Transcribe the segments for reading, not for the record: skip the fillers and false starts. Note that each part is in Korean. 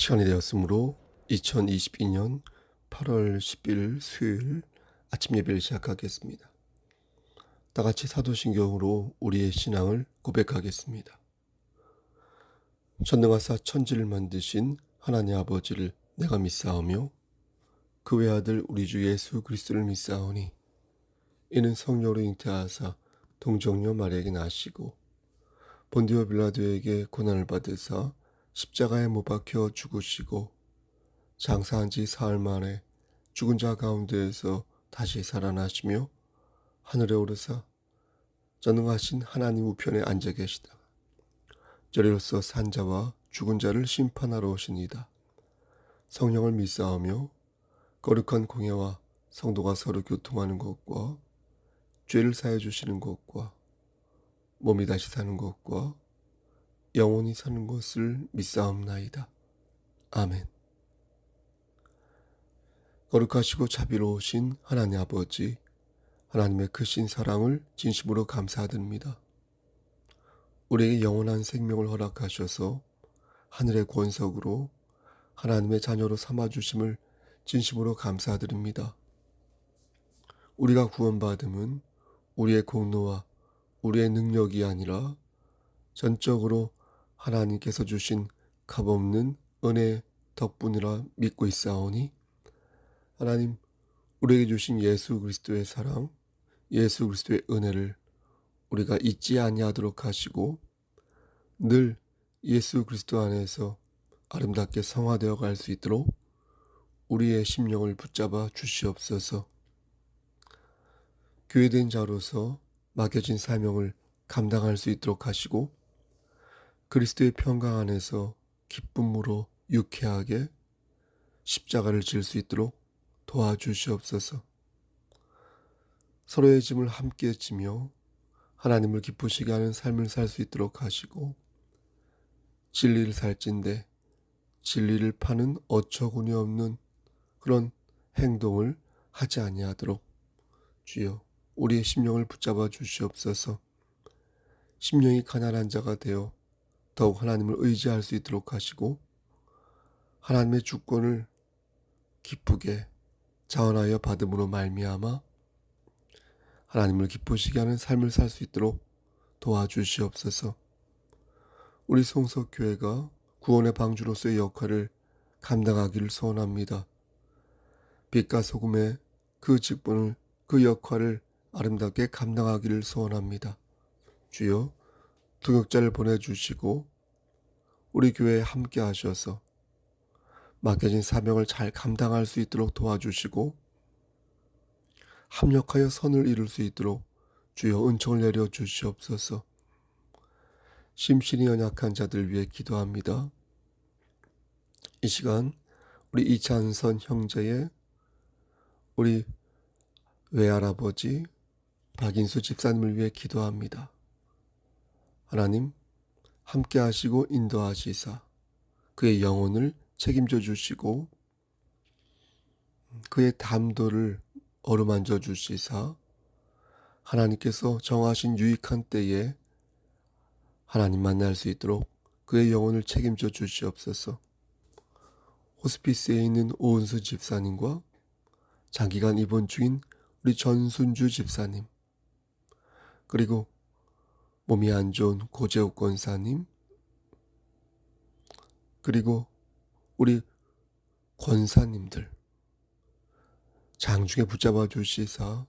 시간이 되었으므로 2022년 8월 10일 수요일 아침 예배를 시작하겠습니다. 다같이 사도신경으로 우리의 신앙을 고백하겠습니다. 전능하사 천지를 만드신 하나님 아버지를 내가 믿사오며 그 외아들 우리 주 예수 그리스도를 믿사오니 이는 성령으로 잉태하사 동정녀 마리아에게 나시고 본디오 빌라도에게 고난을 받으사 십자가에 못 박혀 죽으시고 장사한 지 사흘 만에 죽은 자 가운데에서 다시 살아나시며 하늘에 오르사 전능하신 하나님 우편에 앉아 계시다. 저리로서 산 자와 죽은 자를 심판하러 오시니이다. 성령을 믿사오며 거룩한 공예와 성도가 서로 교통하는 것과 죄를 사해 주시는 것과 몸이 다시 사는 것과 영원히 사는 것을 믿사옵나이다. 아멘. 거룩하시고 자비로우신 하나님 아버지, 하나님의 크신 사랑을 진심으로 감사드립니다. 우리에게 영원한 생명을 허락하셔서 하늘의 권석으로 하나님의 자녀로 삼아주심을 진심으로 감사드립니다. 우리가 구원받음은 우리의 공로와 우리의 능력이 아니라 전적으로 하나님께서 주신 값없는 은혜의 덕분이라 믿고 있사오니 하나님 우리에게 주신 예수 그리스도의 사랑, 예수 그리스도의 은혜를 우리가 잊지 아니하도록 하시고 늘 예수 그리스도 안에서 아름답게 성화되어 갈 수 있도록 우리의 심령을 붙잡아 주시옵소서. 교회된 자로서 맡겨진 사명을 감당할 수 있도록 하시고 그리스도의 평강 안에서 기쁨으로 유쾌하게 십자가를 질 수 있도록 도와주시옵소서. 서로의 짐을 함께 지며 하나님을 기쁘시게 하는 삶을 살 수 있도록 하시고 진리를 살찐데 진리를 파는 어처구니 없는 그런 행동을 하지 아니하도록 주여 우리의 심령을 붙잡아 주시옵소서. 심령이 가난한 자가 되어 더욱 하나님을 의지할 수 있도록 하시고 하나님의 주권을 기쁘게 자원하여 받음으로 말미암아 하나님을 기쁘시게 하는 삶을 살 수 있도록 도와주시옵소서. 우리 송석교회가 구원의 방주로서의 역할을 감당하기를 소원합니다. 빛과 소금의 그 직분을, 그 역할을 아름답게 감당하기를 소원합니다. 주여 동역자를 보내주시고 우리 교회에 함께 하셔서 맡겨진 사명을 잘 감당할 수 있도록 도와주시고 합력하여 선을 이룰 수 있도록 주여 은총을 내려 주시옵소서. 심신이 연약한 자들 위해 기도합니다. 이 시간 우리 이찬선 형제의 우리 외할아버지 박인수 집사님을 위해 기도합니다. 하나님 함께 하시고 인도하시사 그의 영혼을 책임져 주시고 그의 담도를 어루만져 주시사 하나님께서 정하신 유익한 때에 하나님 만날 수 있도록 그의 영혼을 책임져 주시옵소서. 호스피스에 있는 오은수 집사님과 장기간 입원 중인 우리 전순주 집사님, 그리고 몸이 안 좋은 고재욱 권사님, 그리고 우리 권사님들 장중에 붙잡아 주시사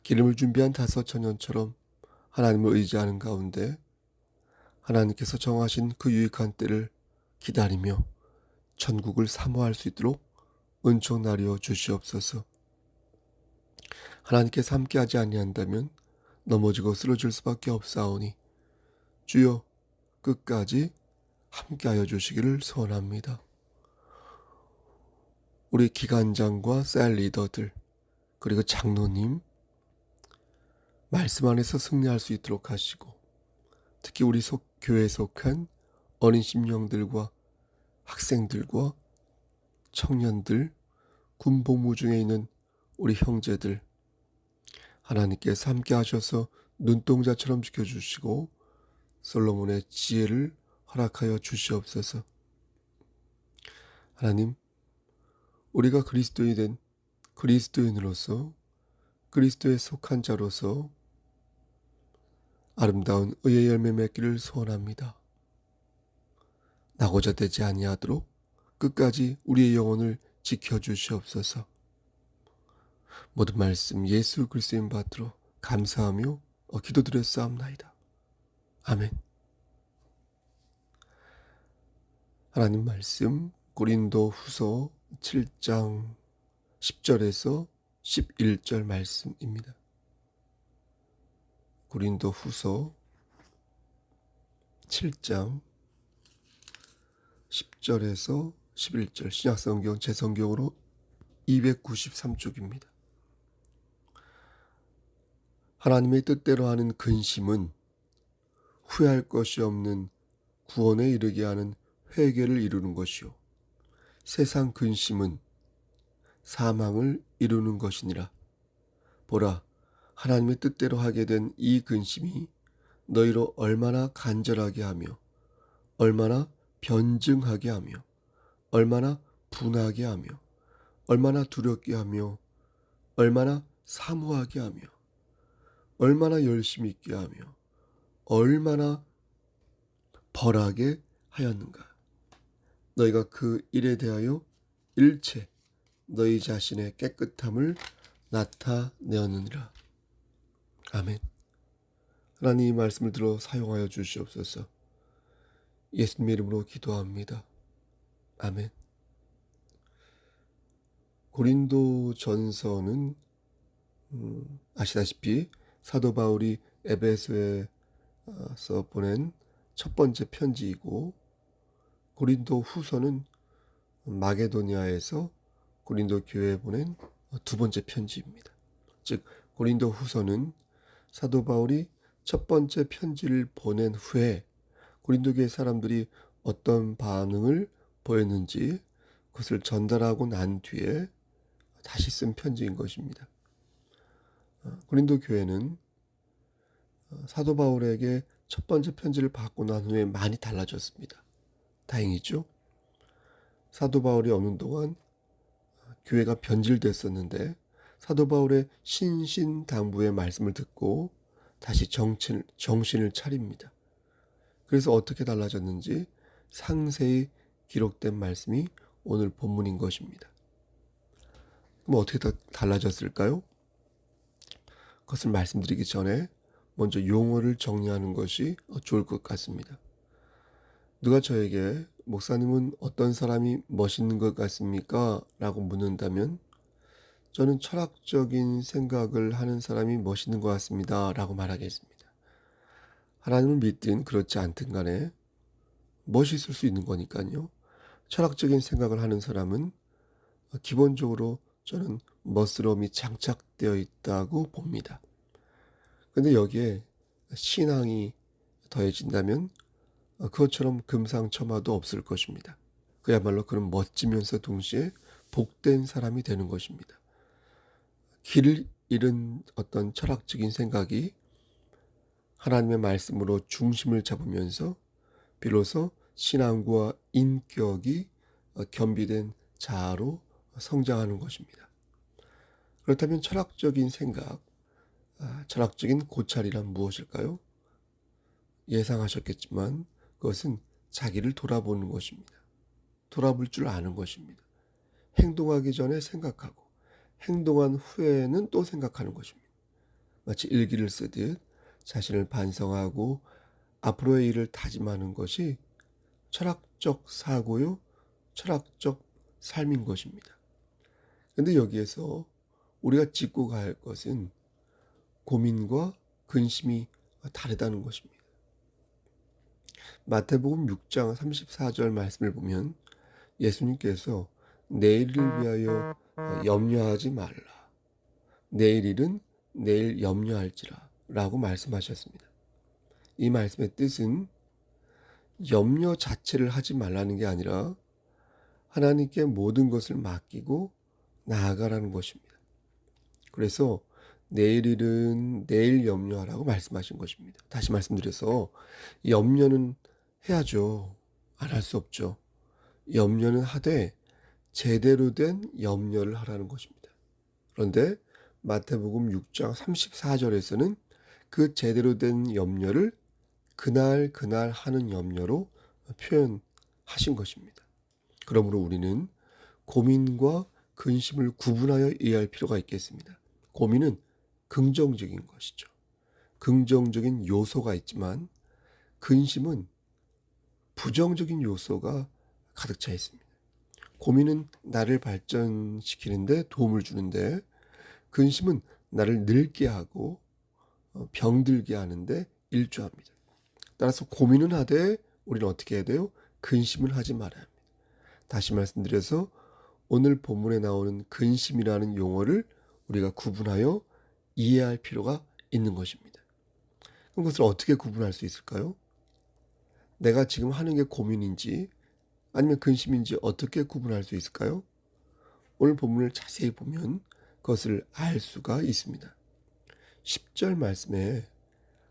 기름을 준비한 다섯 처녀처럼 하나님을 의지하는 가운데 하나님께서 정하신 그 유익한 때를 기다리며 천국을 사모할 수 있도록 은총 나려 주시옵소서. 하나님께서 함께하지 아니한다면 넘어지고 쓰러질 수밖에 없사오니 주여 끝까지 함께하여 주시기를 소원합니다. 우리 기관장과 셀 리더들 그리고 장로님 말씀 안에서 승리할 수 있도록 하시고, 특히 우리 교회에 속한 어린 심령들과 학생들과 청년들, 군복무 중에 있는 우리 형제들 하나님께서 함께 하셔서 눈동자처럼 지켜주시고 솔로몬의 지혜를 허락하여 주시옵소서. 하나님, 우리가 그리스도인이 된 그리스도인으로서 그리스도에 속한 자로서 아름다운 의의 열매 맺기를 소원합니다. 나고자 되지 아니하도록 끝까지 우리의 영혼을 지켜주시옵소서. 모든 말씀 예수 그리스도인 받들어 감사하며 기도드렸사옵나이다. 아멘. 하나님 말씀 고린도 후서 7장 10절에서 11절 말씀입니다. 고린도 후서 7장 10절에서 11절 신약성경 제 성경으로 293쪽입니다. 하나님의 뜻대로 하는 근심은 후회할 것이 없는 구원에 이르게 하는 회개를 이루는 것이요 세상 근심은 사망을 이루는 것이니라. 보라, 하나님의 뜻대로 하게 된 이 근심이 너희로 얼마나 간절하게 하며 얼마나 변증하게 하며 얼마나 분하게 하며 얼마나 두렵게 하며 얼마나 사모하게 하며 얼마나 열심히 있게 하며 얼마나 벌하게 하였는가. 너희가 그 일에 대하여 일체 너희 자신의 깨끗함을 나타내었느니라. 아멘. 하나님 이 말씀을 들어 사용하여 주시옵소서. 예수님 이름으로 기도합니다. 아멘. 고린도 전서는 아시다시피 사도 바울이 에베소에서 보낸 첫 번째 편지이고, 고린도 후서는 마게도니아에서 고린도 교회에 보낸 두 번째 편지입니다. 즉 고린도 후서는 사도 바울이 첫 번째 편지를 보낸 후에 고린도 교회 사람들이 어떤 반응을 보였는지 그것을 전달하고 난 뒤에 다시 쓴 편지인 것입니다. 고린도 교회는 사도 바울에게 첫 번째 편지를 받고 난 후에 많이 달라졌습니다. 다행이죠. 사도 바울이 어느 동안 교회가 변질됐었는데 사도 바울의 신신당부의 말씀을 듣고 다시 정신을 차립니다. 그래서 어떻게 달라졌는지 상세히 기록된 말씀이 오늘 본문인 것입니다. 그럼 어떻게 달라졌을까요? 그것을 말씀드리기 전에 먼저 용어를 정리하는 것이 좋을 것 같습니다. 누가 저에게 목사님은 어떤 사람이 멋있는 것 같습니까? 라고 묻는다면 저는 철학적인 생각을 하는 사람이 멋있는 것 같습니다. 라고 말하겠습니다. 하나님을 믿든 그렇지 않든 간에 멋있을 수 있는 거니까요. 철학적인 생각을 하는 사람은 기본적으로 저는 멋스러움이 장착되어 있다고 봅니다. 그런데 여기에 신앙이 더해진다면 그것처럼 금상첨화도 없을 것입니다. 그야말로 그런 멋지면서 동시에 복된 사람이 되는 것입니다. 길을 잃은 어떤 철학적인 생각이 하나님의 말씀으로 중심을 잡으면서 비로소 신앙과 인격이 겸비된 자아로 성장하는 것입니다. 그렇다면 철학적인 생각, 철학적인 고찰이란 무엇일까요? 예상하셨겠지만 그것은 자기를 돌아보는 것입니다. 돌아볼 줄 아는 것입니다. 행동하기 전에 생각하고 행동한 후에는 또 생각하는 것입니다. 마치 일기를 쓰듯 자신을 반성하고 앞으로의 일을 다짐하는 것이 철학적 사고요, 철학적 삶인 것입니다. 그런데 여기에서 우리가 짚고 갈 것은 고민과 근심이 다르다는 것입니다. 마태복음 6장 34절 말씀을 보면 예수님께서 내일을 위하여 염려하지 말라. 내일 일은 내일 염려할지라 라고 말씀하셨습니다. 이 말씀의 뜻은 염려 자체를 하지 말라는 게 아니라 하나님께 모든 것을 맡기고 나아가라는 것입니다. 그래서 내일 일은 내일 염려하라고 말씀하신 것입니다. 다시 말씀드려서 염려는 해야죠. 안 할 수 없죠. 염려는 하되 제대로 된 염려를 하라는 것입니다. 그런데 마태복음 6장 34절에서는 그 제대로 된 염려를 그날 하는 염려로 표현하신 것입니다. 그러므로 우리는 고민과 근심을 구분하여 이해할 필요가 있겠습니다. 고민은 긍정적인 것이죠. 긍정적인 요소가 있지만 근심은 부정적인 요소가 가득 차 있습니다. 고민은 나를 발전시키는데 도움을 주는데 근심은 나를 늙게 하고 병들게 하는데 일조합니다. 따라서 고민은 하되 우리는 어떻게 해야 돼요? 근심을 하지 말아야 합니다. 다시 말씀드려서 오늘 본문에 나오는 근심이라는 용어를 우리가 구분하여 이해할 필요가 있는 것입니다. 그럼 그것을 어떻게 구분할 수 있을까요? 내가 지금 하는 게 고민인지 아니면 근심인지 어떻게 구분할 수 있을까요? 오늘 본문을 자세히 보면 그것을 알 수가 있습니다. 10절 말씀에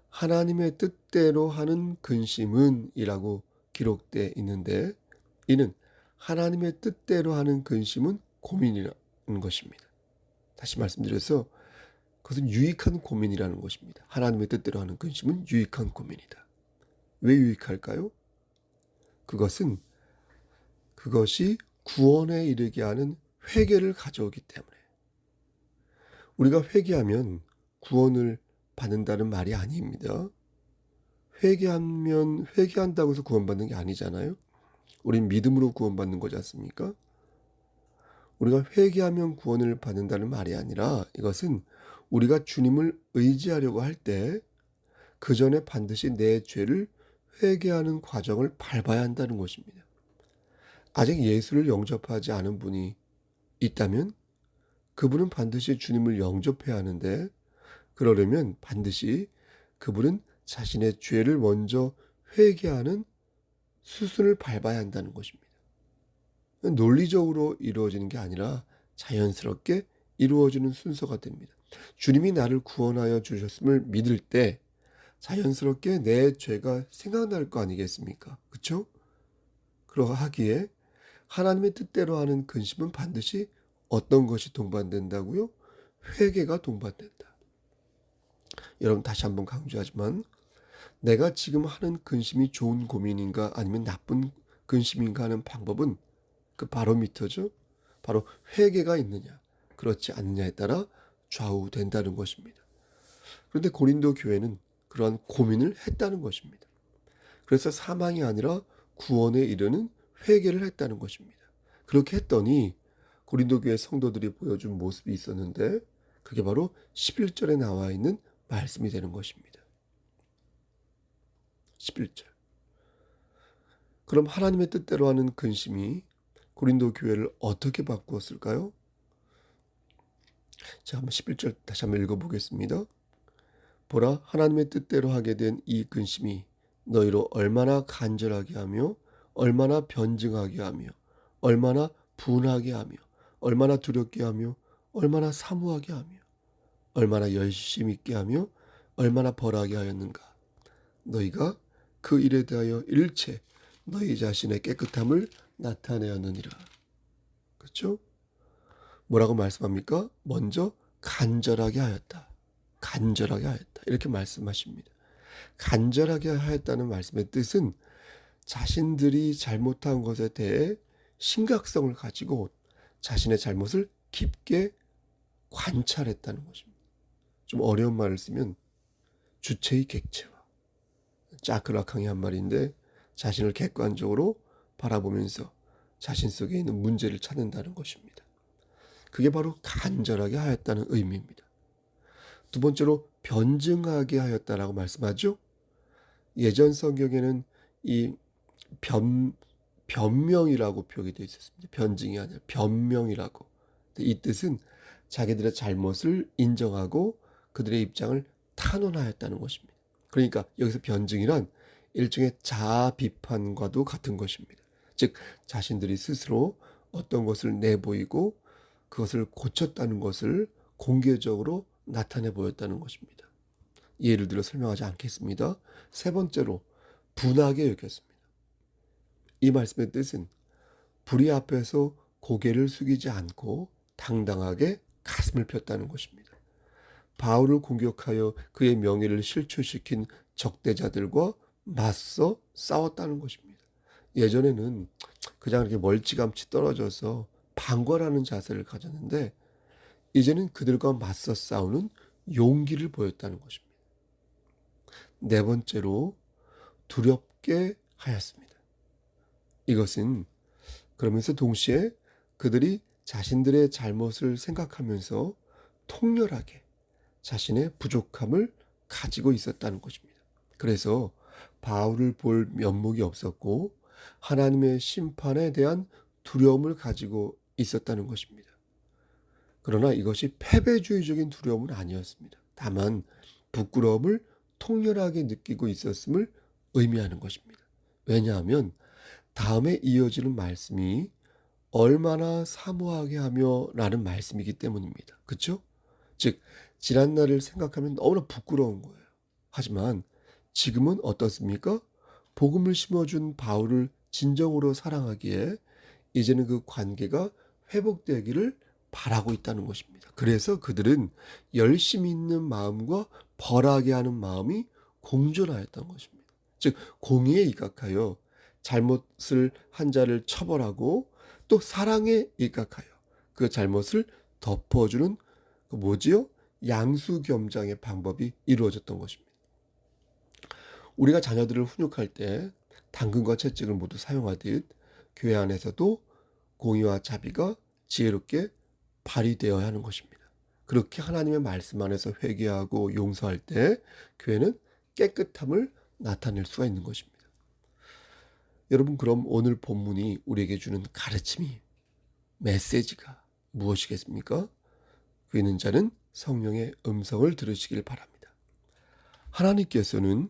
하나님의 뜻대로 하는 근심은 이라고 기록되어 있는데 이는 하나님의 뜻대로 하는 근심은 고민이라는 것입니다. 다시 말씀드려서 그것은 유익한 고민이라는 것입니다. 하나님의 뜻대로 하는 근심은 유익한 고민이다. 왜 유익할까요? 그것이 구원에 이르게 하는 회개를 가져오기 때문에 우리가 회개하면 구원을 받는다는 말이 아닙니다. 회개한다고 해서 구원받는 게 아니잖아요. 우린 믿음으로 구원받는 거지 않습니까? 우리가 회개하면 구원을 받는다는 말이 아니라 이것은 우리가 주님을 의지하려고 할 때 그 전에 반드시 내 죄를 회개하는 과정을 밟아야 한다는 것입니다. 아직 예수를 영접하지 않은 분이 있다면 그분은 반드시 주님을 영접해야 하는데 그러려면 반드시 그분은 자신의 죄를 먼저 회개하는 수순을 밟아야 한다는 것입니다. 논리적으로 이루어지는 게 아니라 자연스럽게 이루어지는 순서가 됩니다. 주님이 나를 구원하여 주셨음을 믿을 때 자연스럽게 내 죄가 생각날 거 아니겠습니까? 그렇죠? 그러하기에 하나님의 뜻대로 하는 근심은 반드시 어떤 것이 동반된다고요? 회개가 동반된다. 여러분 다시 한번 강조하지만 내가 지금 하는 근심이 좋은 고민인가 아니면 나쁜 근심인가 하는 방법은 그 바로미터죠. 바로 회개가 있느냐 그렇지 않느냐에 따라 좌우된다는 것입니다. 그런데 고린도 교회는 그러한 고민을 했다는 것입니다. 그래서 사망이 아니라 구원에 이르는 회개를 했다는 것입니다. 그렇게 했더니 고린도 교회 성도들이 보여준 모습이 있었는데 그게 바로 11절에 나와 있는 말씀이 되는 것입니다. 11절. 그럼 하나님의 뜻대로 하는 근심이 고린도 교회를 어떻게 바꾸었을까요? 자, 한번 11절 다시 한번 읽어보겠습니다. 보라, 하나님의 뜻대로 하게 된 이 근심이 너희로 얼마나 간절하게 하며 얼마나 변증하게 하며 얼마나 분하게 하며 얼마나 두렵게 하며 얼마나 사모하게 하며 얼마나 열심 있게 하며 얼마나 벌하게 하였는가. 너희가 그 일에 대하여 일체 너희 자신의 깨끗함을 나타내었느니라. 그렇죠? 뭐라고 말씀합니까? 먼저 간절하게 하였다. 간절하게 하였다. 이렇게 말씀하십니다. 간절하게 하였다는 말씀의 뜻은 자신들이 잘못한 것에 대해 심각성을 가지고 자신의 잘못을 깊게 관찰했다는 것입니다. 좀 어려운 말을 쓰면 주체의 객체화. 짜크라캉이 한 말인데 자신을 객관적으로 바라보면서 자신 속에 있는 문제를 찾는다는 것입니다. 그게 바로 간절하게 하였다는 의미입니다. 두 번째로 변증하게 하였다라고 말씀하죠. 예전 성경에는 이 변명이라고 표기되어 있었습니다. 변증이 아니라 변명이라고. 이 뜻은 자기들의 잘못을 인정하고 그들의 입장을 탄원하였다는 것입니다. 그러니까 여기서 변증이란 일종의 자아 비판과도 같은 것입니다. 즉 자신들이 스스로 어떤 것을 내보이고 그것을 고쳤다는 것을 공개적으로 나타내 보였다는 것입니다. 예를 들어 설명하지 않겠습니다. 세 번째로 분하게 여겼습니다. 이 말씀의 뜻은 불의 앞에서 고개를 숙이지 않고 당당하게 가슴을 폈다는 것입니다. 바울을 공격하여 그의 명예를 실추시킨 적대자들과 맞서 싸웠다는 것입니다. 예전에는 그냥 이렇게 멀찌감치 떨어져서 방관하는 자세를 가졌는데 이제는 그들과 맞서 싸우는 용기를 보였다는 것입니다. 네 번째로 두렵게 하였습니다. 이것은 그러면서 동시에 그들이 자신들의 잘못을 생각하면서 통렬하게 자신의 부족함을 가지고 있었다는 것입니다. 그래서 바울을 볼 면목이 없었고 하나님의 심판에 대한 두려움을 가지고 있었다는 것입니다. 그러나 이것이 패배주의적인 두려움은 아니었습니다. 다만 부끄러움을 통렬하게 느끼고 있었음을 의미하는 것입니다. 왜냐하면 다음에 이어지는 말씀이 얼마나 사모하게 하며 라는 말씀이기 때문입니다. 그렇죠? 즉 지난날을 생각하면 너무나 부끄러운 거예요. 하지만 지금은 어떻습니까? 복음을 심어준 바울을 진정으로 사랑하기에 이제는 그 관계가 회복되기를 바라고 있다는 것입니다. 그래서 그들은 열심히 있는 마음과 벌하게 하는 마음이 공존하였던 것입니다. 즉 공의에 입각하여 잘못을 한 자를 처벌하고 또 사랑에 입각하여 그 잘못을 덮어주는 그 뭐지요? 양수겸장의 방법이 이루어졌던 것입니다. 우리가 자녀들을 훈육할 때 당근과 채찍을 모두 사용하듯 교회 안에서도 공의와 자비가 지혜롭게 발휘되어야 하는 것입니다. 그렇게 하나님의 말씀 안에서 회개하고 용서할 때 교회는 깨끗함을 나타낼 수가 있는 것입니다. 여러분 그럼 오늘 본문이 우리에게 주는 가르침이 메시지가 무엇이겠습니까? 귀 있는 자는 성령의 음성을 들으시길 바랍니다. 하나님께서는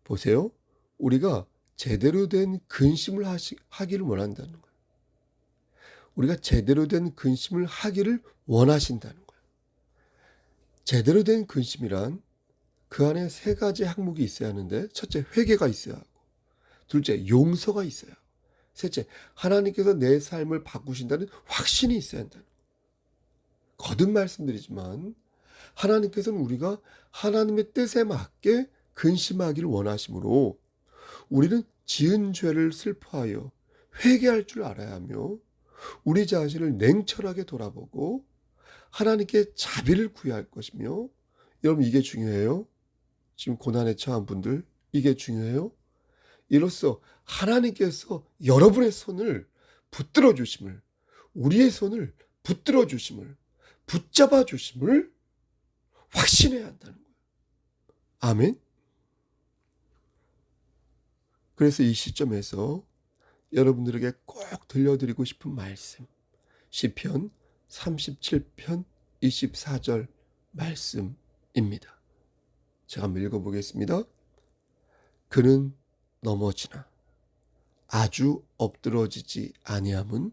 보세요. 우리가 제대로 된 근심을 하기를 원한다는 거예요. 우리가 제대로 된 근심을 하기를 원하신다는 거예요. 제대로 된 근심이란 그 안에 세 가지 항목이 있어야 하는데 첫째 회개가 있어야 하고 둘째 용서가 있어야 하고 셋째 하나님께서 내 삶을 바꾸신다는 확신이 있어야 한다는 거예요. 거듭 말씀드리지만 하나님께서는 우리가 하나님의 뜻에 맞게 근심하기를 원하시므로 우리는 지은 죄를 슬퍼하여 회개할 줄 알아야 하며 우리 자신을 냉철하게 돌아보고 하나님께 자비를 구해야 할 것이며 여러분 이게 중요해요. 지금 고난에 처한 분들 이게 중요해요. 이로써 하나님께서 여러분의 손을 붙들어 주심을 우리의 손을 붙들어 주심을 붙잡아 주심을 확신해야 한다는 거예요. 아멘. 그래서 이 시점에서 여러분들에게 꼭 들려드리고 싶은 말씀 시편 37편 24절 말씀입니다. 제가 한번 읽어보겠습니다. 그는 넘어지나 아주 엎드러지지 아니함은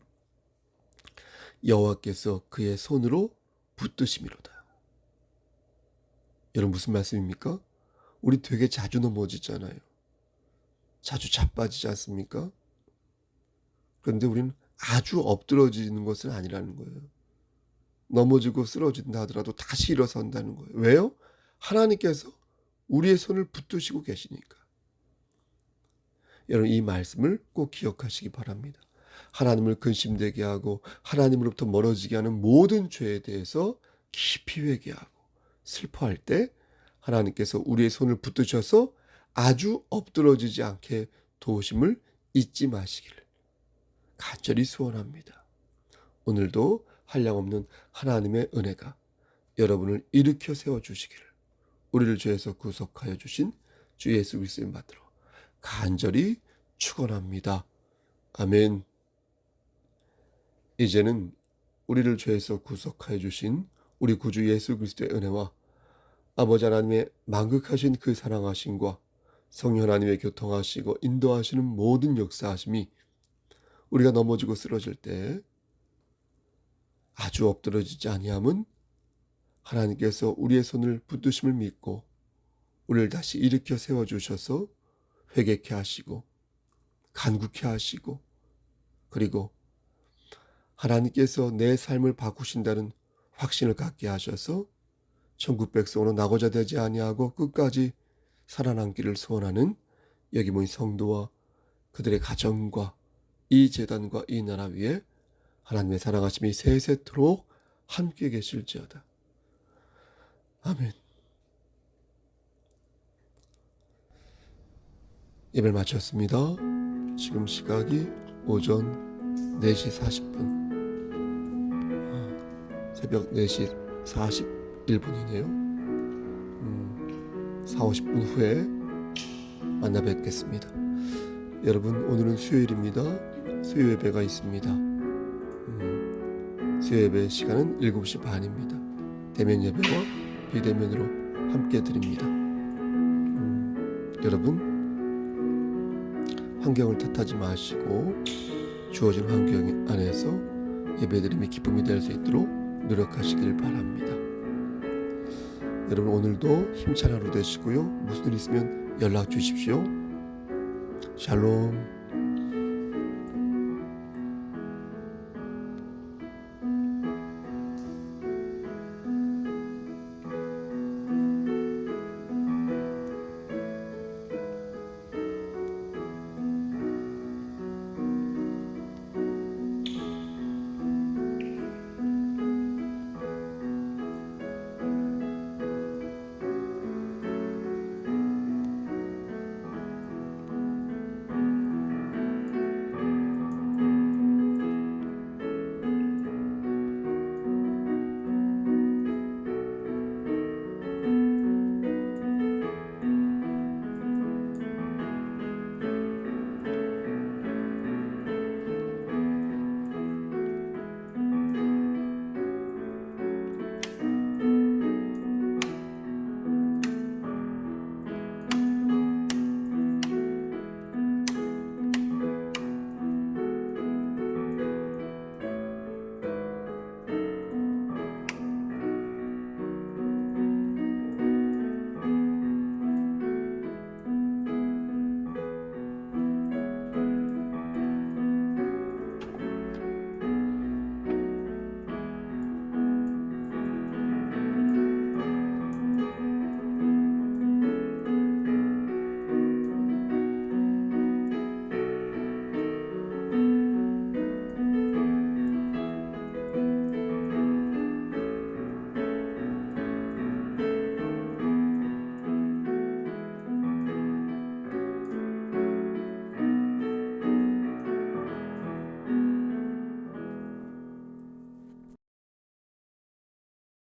여호와께서 그의 손으로 붙드심이로다. 여러분 무슨 말씀입니까? 우리 되게 자주 넘어지잖아요. 자주 자빠지지 않습니까? 그런데 우리는 아주 엎드러지는 것은 아니라는 거예요. 넘어지고 쓰러진다 하더라도 다시 일어선다는 거예요. 왜요? 하나님께서 우리의 손을 붙드시고 계시니까. 여러분 이 말씀을 꼭 기억하시기 바랍니다. 하나님을 근심되게 하고 하나님으로부터 멀어지게 하는 모든 죄에 대해서 깊이 회개하고 슬퍼할 때 하나님께서 우리의 손을 붙드셔서 아주 엎드러지지 않게 도우심을 잊지 마시기를 간절히 소원합니다. 오늘도 한량없는 하나님의 은혜가 여러분을 일으켜 세워주시기를 우리를 죄에서 구속하여 주신 주 예수 그리스도의 받들어 간절히 축원합니다. 아멘. 이제는 우리를 죄에서 구속하여 주신 우리 구주 예수 그리스도의 은혜와 아버지 하나님의 만극하신 그 사랑하심과 성령 하나님의 교통하시고 인도하시는 모든 역사하심이 우리가 넘어지고 쓰러질 때 아주 엎드러지지 아니함은 하나님께서 우리의 손을 붙드심을 믿고 우리를 다시 일으켜 세워주셔서 회개케 하시고 간구케 하시고 그리고 하나님께서 내 삶을 바꾸신다는 확신을 갖게 하셔서 천국 백성으로 나고자 되지 아니하고 끝까지 살아남기를 소원하는 여기 모인 성도와 그들의 가정과 이 제단과 이 나라 위에 하나님의 사랑하심이 세세토록 함께 계실지어다. 아멘. 예배를 마쳤습니다. 지금 시각이 오전 4시 40분. 새벽 4시 41분이네요. 4, 50분 후에 만나 뵙겠습니다. 여러분 오늘은 수요일입니다. 수요 예배가 있습니다. 수요 예배 시간은 7시 반입니다. 대면 예배와 비대면으로 함께 드립니다. 여러분 환경을 탓하지 마시고 주어진 환경 안에서 예배드림이 기쁨이 될 수 있도록 노력하시길 바랍니다. 여러분 오늘도 힘찬 하루 되시고요. 무슨 일 있으면 연락 주십시오. 샬롬.